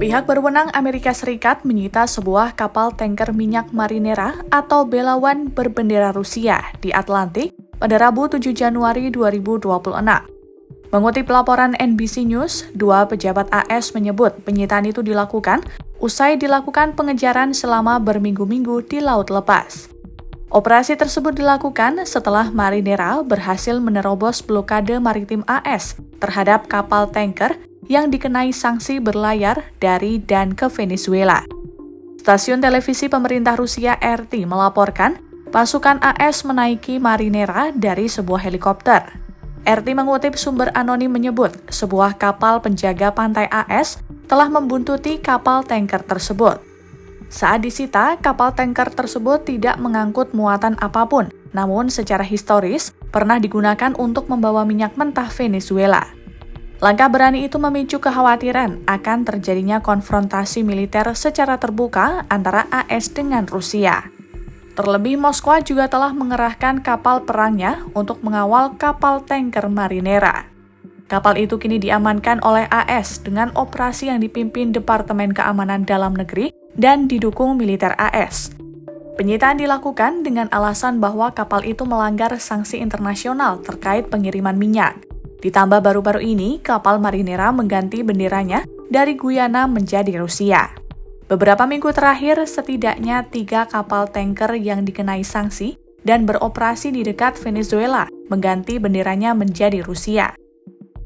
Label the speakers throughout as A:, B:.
A: Pihak berwenang Amerika Serikat menyita sebuah kapal tanker minyak Marinera atau Belawan berbendera Rusia di Atlantik pada Rabu 7 Januari 2026. Mengutip laporan NBC News, dua pejabat AS menyebut penyitaan itu dilakukan usai dilakukan pengejaran selama berminggu-minggu di laut lepas. Operasi tersebut dilakukan setelah Marinera berhasil menerobos blokade maritim AS terhadap kapal tanker yang dikenai sanksi berlayar dari dan ke Venezuela. Stasiun televisi pemerintah Rusia RT melaporkan pasukan AS menaiki Marinera dari sebuah helikopter. RT mengutip sumber anonim menyebut sebuah kapal penjaga pantai AS telah membuntuti kapal tanker tersebut. Saat disita, kapal tanker tersebut tidak mengangkut muatan apapun, namun secara historis pernah digunakan untuk membawa minyak mentah Venezuela. Langkah berani itu memicu kekhawatiran akan terjadinya konfrontasi militer secara terbuka antara AS dengan Rusia. Terlebih, Moskwa juga telah mengerahkan kapal perangnya untuk mengawal kapal tanker Marinera. Kapal itu kini diamankan oleh AS dengan operasi yang dipimpin Departemen Keamanan Dalam Negeri dan didukung militer AS. Penyitaan dilakukan dengan alasan bahwa kapal itu melanggar sanksi internasional terkait pengiriman minyak. Ditambah baru-baru ini, kapal Marinera mengganti benderanya dari Guyana menjadi Rusia. Beberapa minggu terakhir, setidaknya 3 kapal tanker yang dikenai sanksi dan beroperasi di dekat Venezuela mengganti benderanya menjadi Rusia.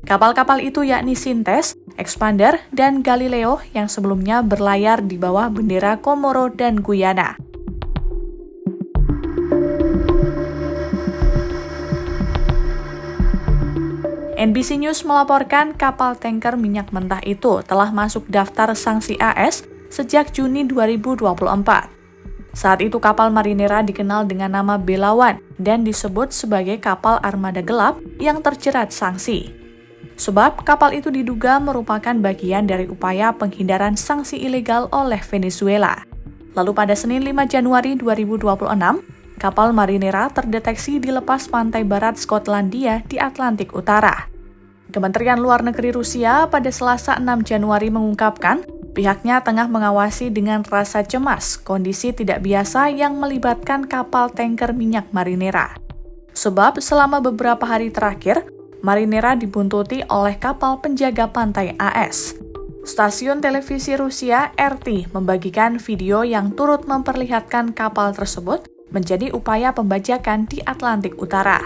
A: Kapal-kapal itu yakni Sintes, Expander, dan Galileo yang sebelumnya berlayar di bawah bendera Komoro dan Guyana. NBC News melaporkan kapal tanker minyak mentah itu telah masuk daftar sanksi AS sejak Juni 2024. Saat itu kapal Marinera dikenal dengan nama Belawan dan disebut sebagai kapal armada gelap yang terjerat sanksi. Sebab kapal itu diduga merupakan bagian dari upaya penghindaran sanksi ilegal oleh Venezuela. Lalu pada Senin 5 Januari 2026, kapal Marinera terdeteksi di lepas pantai barat Skotlandia di Atlantik Utara. Kementerian Luar Negeri Rusia pada Selasa 6 Januari mengungkapkan pihaknya tengah mengawasi dengan rasa cemas kondisi tidak biasa yang melibatkan kapal tanker minyak Marinera. Sebab selama beberapa hari terakhir, Marinera dibuntuti oleh kapal penjaga pantai AS. Stasiun televisi Rusia RT membagikan video yang turut memperlihatkan kapal tersebut menjadi upaya pembajakan di Atlantik Utara.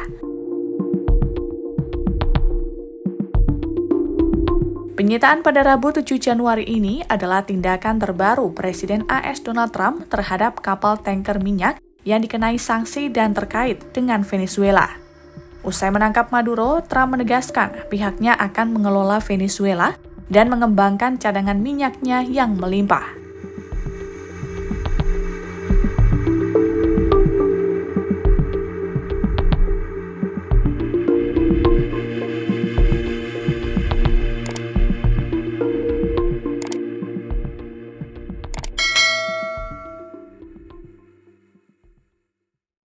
A: Penyitaan pada Rabu 7 Januari ini adalah tindakan terbaru Presiden AS Donald Trump terhadap kapal tanker minyak yang dikenai sanksi dan terkait dengan Venezuela. Usai menangkap Maduro, Trump menegaskan pihaknya akan mengelola Venezuela dan mengembangkan cadangan minyaknya yang melimpah.